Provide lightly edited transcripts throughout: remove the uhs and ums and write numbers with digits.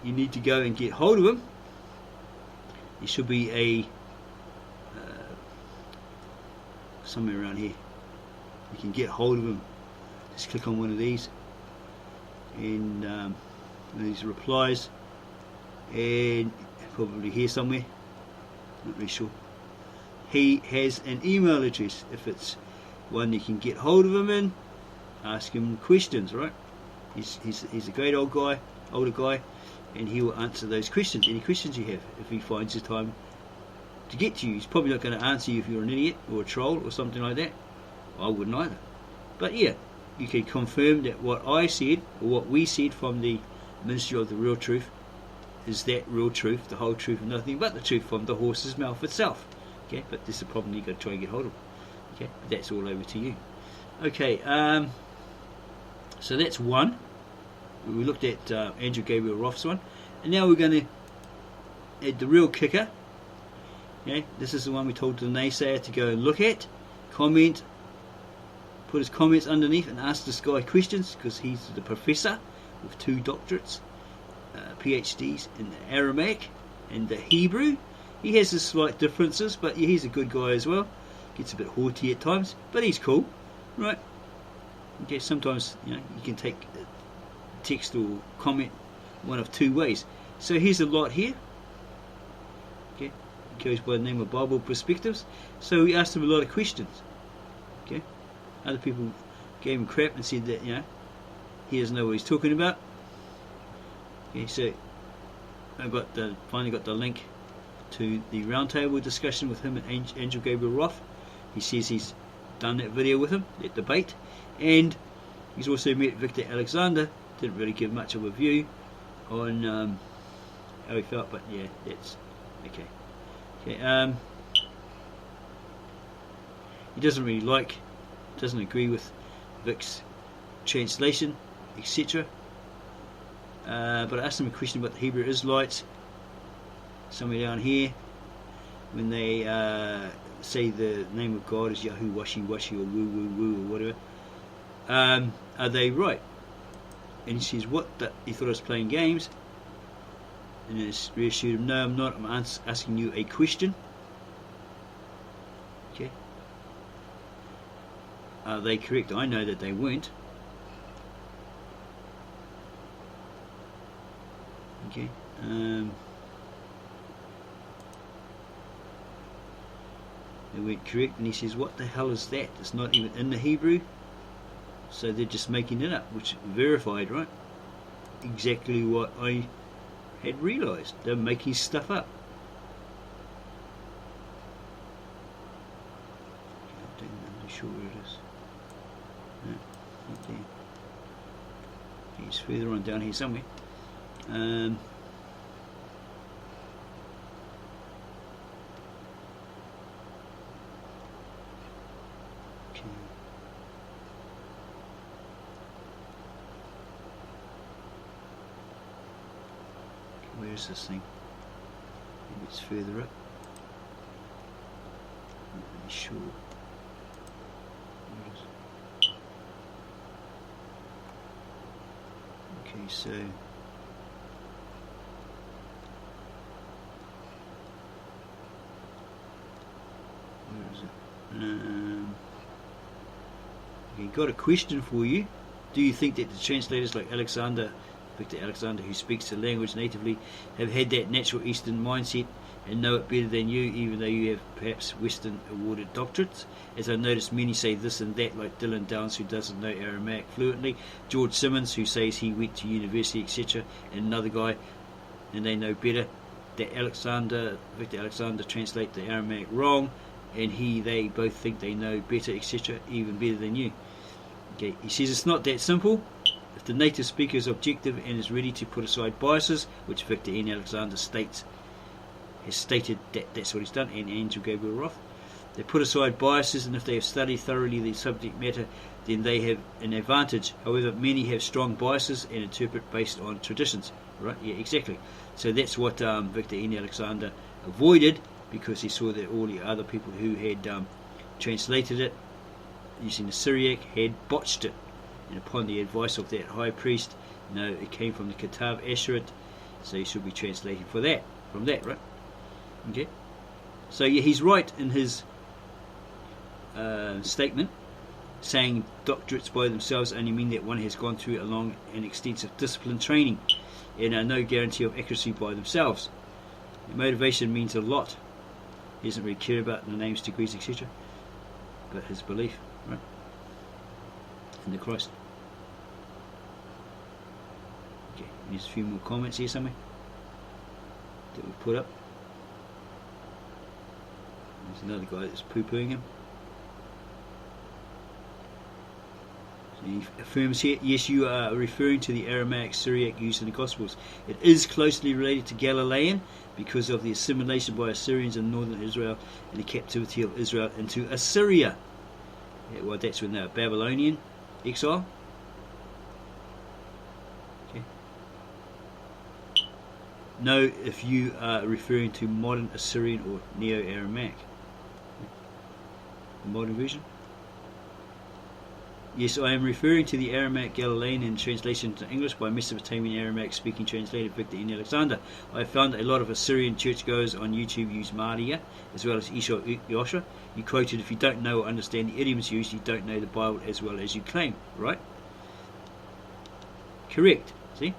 you need to go and get hold of him. There should be a somewhere around here. You can get hold of him. Just click on one of these, and these replies, and probably here somewhere. Not really sure. He has an email address. If it's one you can get hold of him in, ask him questions, right? He's a great older guy, and he will answer those questions, any questions you have, if he finds the time to get to you. He's probably not going to answer you if you're an idiot or a troll or something like that. I wouldn't either. But yeah, you can confirm that what I said, or what we said from the Ministry of the Real Truth, is that real truth, the whole truth, and nothing but the truth from the horse's mouth itself. Okay, but this is the problem you've got to try and get hold of. Okay, but that's all over to you. Okay, so that's one. We looked at Andrew Gabriel Roth's one, and now we're going to add the real kicker. Okay, this is the one we told the naysayer to go and look at, comment, put his comments underneath, and ask this guy questions, because he's the professor with 2 doctorates, PhDs in the Aramaic and the Hebrew. He has his slight differences, but yeah, he's a good guy as well. Gets a bit haughty at times, but he's cool, right? Okay, sometimes you can take text or comment one of 2 ways. So here's a lot here. Okay, it goes by the name of Bible Perspectives. So we asked him a lot of questions. Okay, other people gave him crap and said that he doesn't know what he's talking about. Okay, so I finally got the link to the roundtable discussion with him and Angel Gabriel Roth. He says he's done that video with him, that debate, and he's also met Victor Alexander. Didn't really give much of a view on how he felt, but yeah, that's okay. Okay, he doesn't agree with Vic's translation, etc. But I asked him a question about the Hebrew Israelites, somewhere down here, when they say the name of God is Yahoo Washi Washi or Woo Woo Woo or whatever. Are they right? And he says, what? He thought I was playing games. And I reassured him, no, I'm not. I'm asking you a question. Okay. Are they correct? I know that they weren't. Okay. They weren't correct, and he says, what the hell is that? It's not even in the Hebrew. So they're just making it up, which verified, right? Exactly what I had realised. They're making stuff up. I'm not sure where it is. No, not there. It's further on down here somewhere. Where's this thing? Maybe it's further up. Not really sure. Where is it? Okay, so where is it? Okay, got a question for you. Do you think that the translators like Victor Alexander, who speaks the language natively, have had that natural Eastern mindset and know it better than you, even though you have perhaps Western awarded doctorates? As I noticed, many say this and that, like Dylan Downs, who doesn't know Aramaic fluently, George Simmons, who says he went to university, etc., and another guy, and they know better, that Victor Alexander translate the Aramaic wrong, and they both think they know better, etc., even better than you. Okay, he says it's not that simple. If the native speaker is objective and is ready to put aside biases, which Victor N. Alexander has stated that that's what he's done, and Angel Gabriel Roth, they put aside biases, and if they have studied thoroughly the subject matter, then they have an advantage. However, many have strong biases and interpret based on traditions. Right? Yeah, exactly. So that's what Victor N. Alexander avoided, because he saw that all the other people who had translated it using the Syriac had botched it. And upon the advice of that high priest, it came from the Ketav Ashurai, So you should be translating from that, right? Okay. So yeah, he's right in his statement, saying doctorates by themselves only mean that one has gone through a long and extensive discipline training, and are no guarantee of accuracy by themselves. Motivation means a lot. He doesn't really care about the names, degrees, etc., but his belief, right, in the Christ. Okay, there's a few more comments here somewhere that we put up. There's another guy that's poo-pooing him. So he affirms here, yes, you are referring to the Aramaic Syriac used in the Gospels. It is closely related to Galilean because of the assimilation by Assyrians in northern Israel and the captivity of Israel into Assyria. Yeah, well, that's when they were Babylonian exile. Okay. No, if you are referring to modern Assyrian or Neo-Aramaic. The modern version. Yes, I am referring to the Aramaic Galilean in translation to English by Mesopotamian Aramaic speaking translator Victor N. Alexander. I found a lot of Assyrian churchgoers on YouTube use Maria as well as Isha Yosha. You quoted, if you don't know or understand the idioms used, you don't know the Bible as well as you claim, right? Correct, see?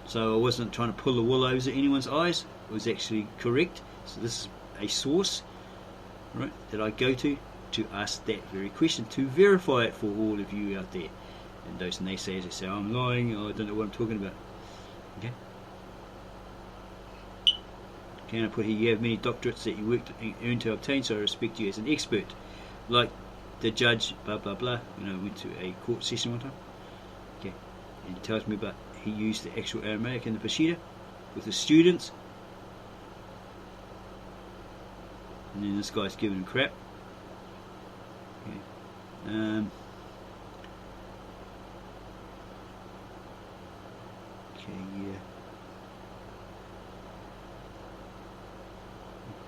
So I wasn't trying to pull the wool over anyone's eyes. It was actually correct. So this is a source, right, that I go to ask that very question, to verify it for all of you out there, and those naysayers that say I'm lying, I don't know what I'm talking about. Okay. Can I put here, you have many doctorates that you worked earned to obtain, so I respect you as an expert, like the judge blah blah blah. Went to a court session one time. Okay, and he tells me about he used the actual Aramaic in the Breetah with the students, and then this guy's giving him crap. Okay, yeah.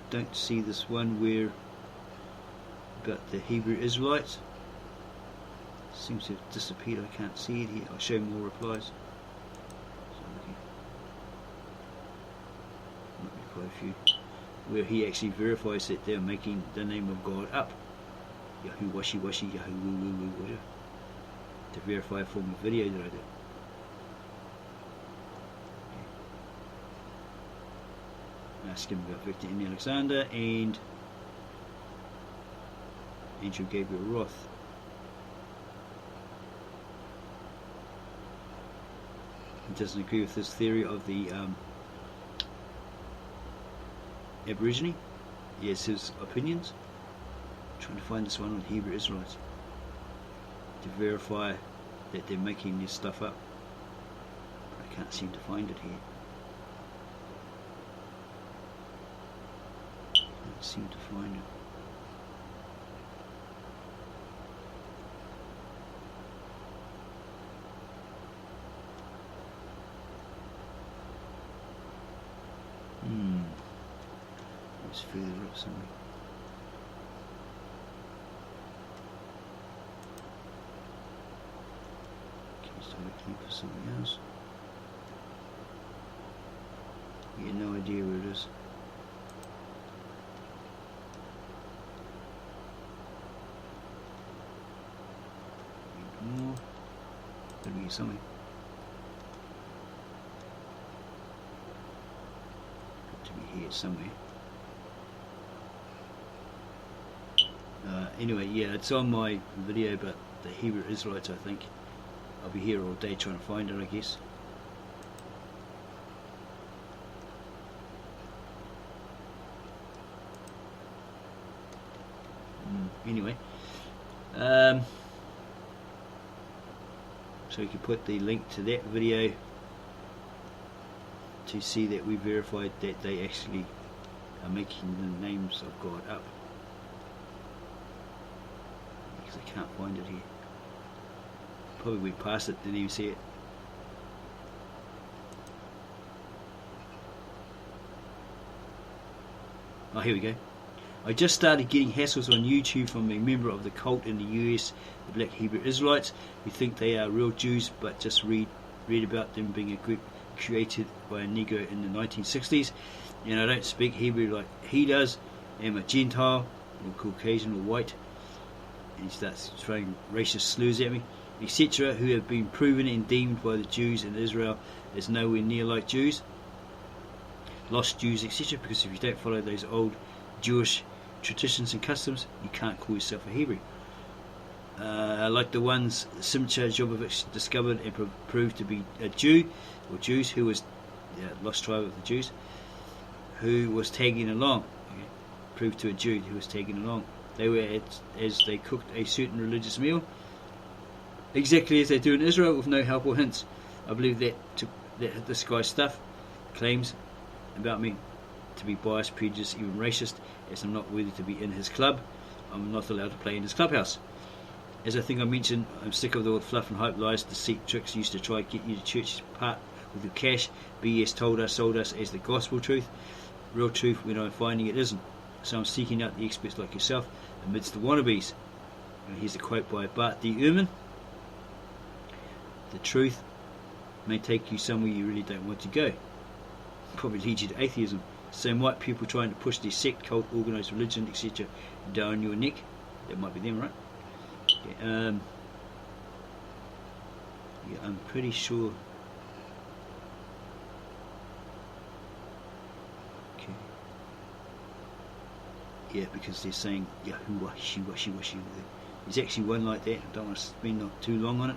I don't see this one where about the Hebrew Israelites. Seems to have disappeared. I can't see it here. I'll show more replies. So, okay. Might be quite a few. Where he actually verifies that they're making the name of God up. Yahoo washi washi, Yahoo woo woo woo, whatever. To verify from a video that I did. Okay. Ask him about Victor N. Alexander and Angel Gabriel Roth. He doesn't agree with this theory of the Aborigine. He has his opinions. Trying to find this one on Hebrew Israelites to verify that they're making this stuff up. But I can't seem to find it here. Can't seem to find it. It's further up somewhere. Looking for something else. You have no idea where it is. More. Could be something. Got to be here somewhere. Anyway, yeah, it's on my video about the Hebrew Israelites, I think. I'll be here all day trying to find it, I guess. Anyway, so you can put the link to that video to see that we verified that they actually are making the names of God up. Because I can't find it here. Probably went past it, didn't even see it. Oh, here we go. I just started getting hassles on YouTube from a member of the cult in the US, the Black Hebrew Israelites, who think they are real Jews but just read about them being a group created by a Negro in the 1960s, and I don't speak Hebrew like he does. I'm a Gentile, or Caucasian, or white, and he starts throwing racist slurs at me, etc., who have been proven and deemed by the Jews in Israel as nowhere near like Jews, lost Jews, etc., because if you don't follow those old Jewish traditions and customs, you can't call yourself a Hebrew. Like the ones Simcha Jobovich discovered and proved to be a Jew, or Jews, who was lost tribe of the Jews, who was tagging along, proved to a Jew who was tagging along. They were, as they cooked a certain religious meal, exactly as they do in Israel, with no help or hints. I believe that this guy's stuff claims about me to be biased, prejudiced, even racist, as I'm not worthy to be in his club. I'm not allowed to play in his clubhouse. As I think I mentioned, I'm sick of the old fluff and hype, lies, deceit, tricks used to try to get you to church part with your cash. BS told us, sold us as the gospel truth. Real truth when I'm finding it isn't. So I'm seeking out the experts like yourself amidst the wannabes. And here's a quote by Bart D. Ehrman. The truth may take you somewhere you really don't want to go. Probably lead you to atheism. Same white people trying to push their sect, cult, organised religion, etc. down your neck. That might be them, right? Yeah, I'm pretty sure. Okay. Yeah, because they're saying Yahoo washi washi washi. There's actually one like that. I don't want to spend not too long on it.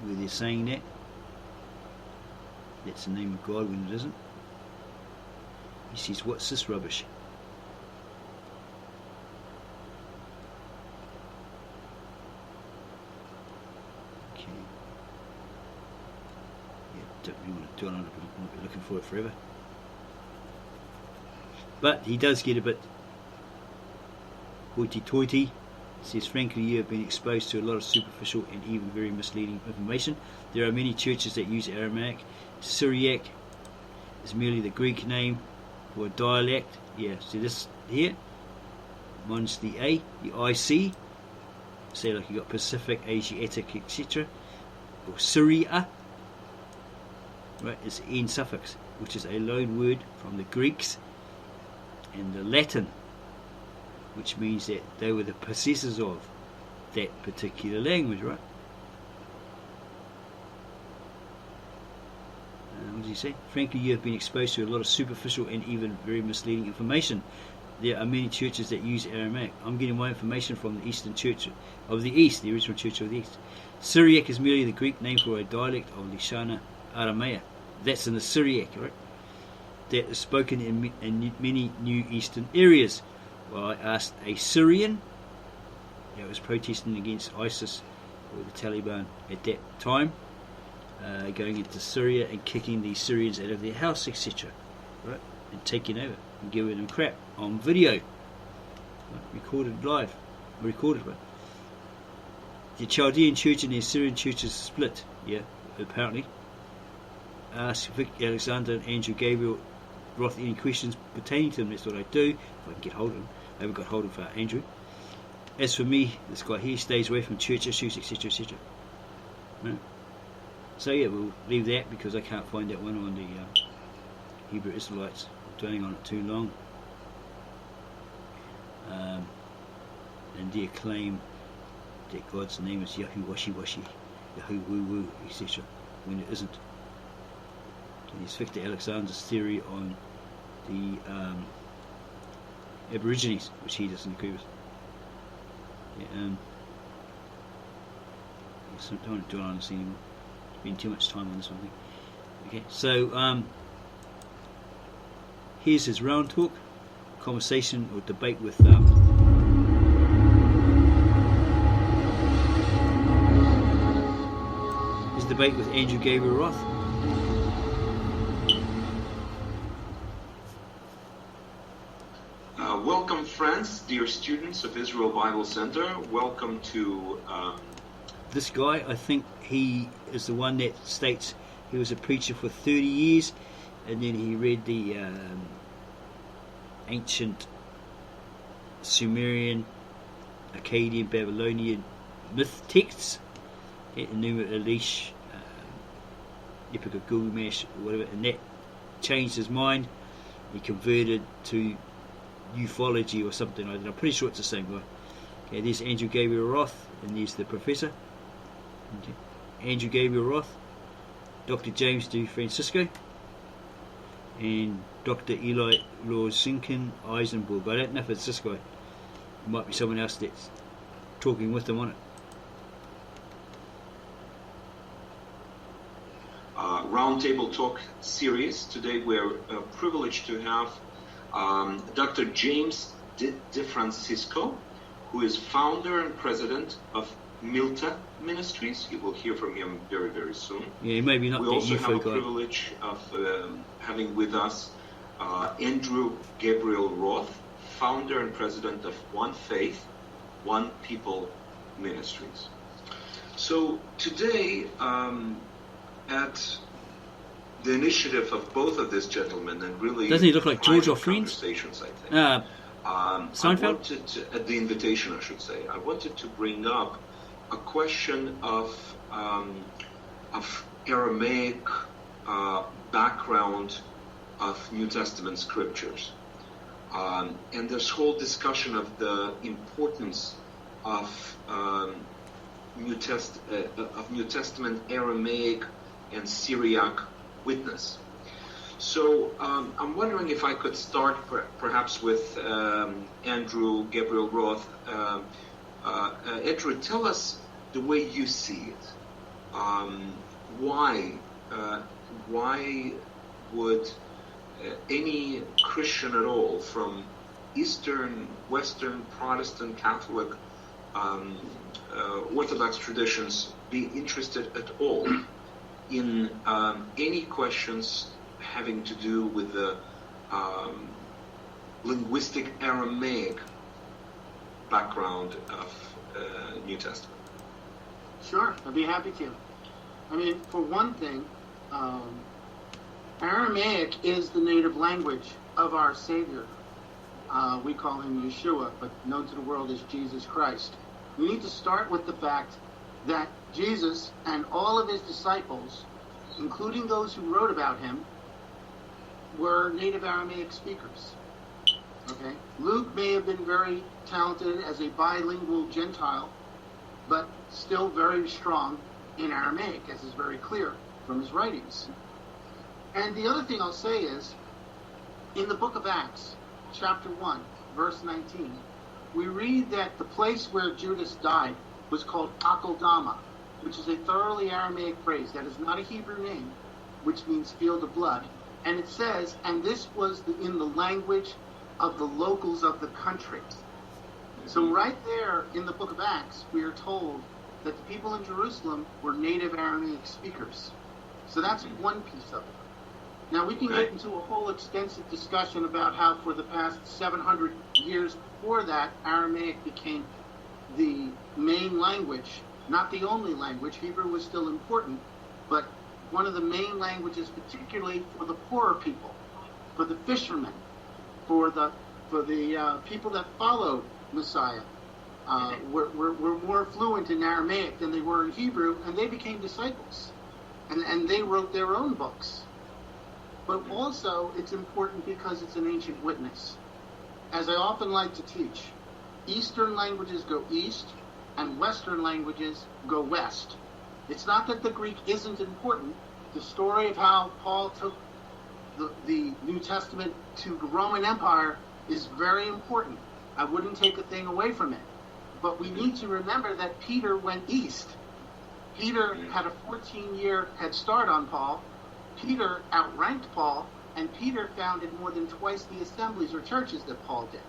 Where they're saying that. That's the name of God when it isn't. He says, "What's this rubbish?" Okay. Yeah, don't really want to do it. I'm not be looking for it forever. But he does get a bit hoity-toity. He says, frankly, you have been exposed to a lot of superficial and even very misleading information. There are many churches that use Aramaic. Syriac is merely the Greek name for a dialect. Yeah, so this here, minus the A, the IC. Say like you got Pacific, Asiatic, etc. Or Syria, right? It's N suffix, which is a loan word from the Greeks and the Latin, which means that they were the possessors of that particular language, right? What does he say? Frankly, you have been exposed to a lot of superficial and even very misleading information. There are many churches that use Aramaic. I'm getting my information from the Eastern Church of the East, the original Church of the East. Syriac is merely the Greek name for a dialect of Lishana Aramea. That's in the Syriac, right? That is spoken in many New Eastern areas. Well, I asked a Syrian that was protesting against ISIS or the Taliban at that time, going into Syria and kicking the Syrians out of their house, etc. Right? And taking over and giving them crap on video. Right? Recorded live. Recorded, right? The Chaldean church and the Assyrian church is split, yeah, apparently. Ask Vic, Alexander and Andrew Gabriel Roth any questions pertaining to them. That's what I do, if I can get hold of them. I haven't got hold of Andrew. As for me, this guy here stays away from church issues, etc., etc. Right? So yeah, we'll leave that because I can't find that one on the Hebrew Israelites. I'm dwelling on it too long. And their claim that God's name is Yahoo Washi Washi, Yahoo Woo Woo, etc., when it isn't. And he's Victor Alexander's theory on the Aborigines, which he doesn't agree with. Yeah, so I don't want to dwell on this anymore. Spend too much time on this one thing. Okay, so here's his round talk, conversation or debate with his debate with Andrew Gabriel Roth. Welcome, friends, dear students of Israel Bible Center. Welcome to this guy. I think he is the one that states he was a preacher for 30 years and then he read the ancient Sumerian, Akkadian, Babylonian myth texts, Enuma Elish, Epic of Gilgamesh or whatever, and that changed his mind. He converted to ufology or something like that. I'm pretty sure it's the same guy. Okay, there's Andrew Gabriel Roth, and there's the professor. Okay. Andrew Gabriel Roth, Dr. James De Francisco, and Dr. Eli Lorzinkin Eisenberg. I don't know if it's this guy. It might be someone else that's talking with them on it. Roundtable Talk series. Today we're privileged to have Dr. James De Francisco, who is founder and president of Milta Ministries. You will hear from him very, very soon. Yeah, maybe not. We also have the privilege of having with us Andrew Gabriel Roth, founder and president of One Faith, One People Ministries. So today, at the initiative of both of these gentlemen, and really doesn't he look like George or Friends? Conversations, I think. Seinfeld? At the invitation, I should say, I wanted to bring up a question of Aramaic background of New Testament scriptures, and this whole discussion of the importance of New Testament Aramaic and Syriac witness. So I'm wondering if I could start perhaps with Andrew Gabriel Roth. Andrew, tell us the way you see it. Why would any Christian at all, from Eastern, Western, Protestant, Catholic, Orthodox traditions, be interested at all in any questions having to do with the linguistic Aramaic background of New Testament? Sure, I'd be happy to. I mean, for one thing, Aramaic is the native language of our Savior. We call him Yeshua, but known to the world as Jesus Christ. We need to start with the fact that Jesus and all of his disciples, including those who wrote about him, were native Aramaic speakers. Okay? Luke may have been very talented as a bilingual Gentile, but still very strong in Aramaic, as is very clear from his writings. And the other thing I'll say is, in the book of Acts, chapter 1, verse 19, we read that the place where Judas died was called Akeldama, which is a thoroughly Aramaic phrase. That is not a Hebrew name, which means field of blood. And it says, and this was in the language of the locals of the country. So right there in the book of Acts, we are told that the people in Jerusalem were native Aramaic speakers. So that's one piece of it. Now we can get into a whole extensive discussion about how for the past 700 years before that, Aramaic became the main language, not the only language. Hebrew was still important, but one of the main languages, particularly for the poorer people, for the fishermen, for the people that followed Messiah, were more fluent in Aramaic than they were in Hebrew, and they became disciples, and they wrote their own books. But also, it's important because it's an ancient witness. As I often like to teach, Eastern languages go east, and Western languages go west. It's not that the Greek isn't important. The story of how Paul took the New Testament to the Roman Empire is very important. I wouldn't take a thing away from it. But we need to remember that Peter went east. Peter had a 14-year head start on Paul. Peter outranked Paul, and Peter founded more than twice the assemblies or churches that Paul did.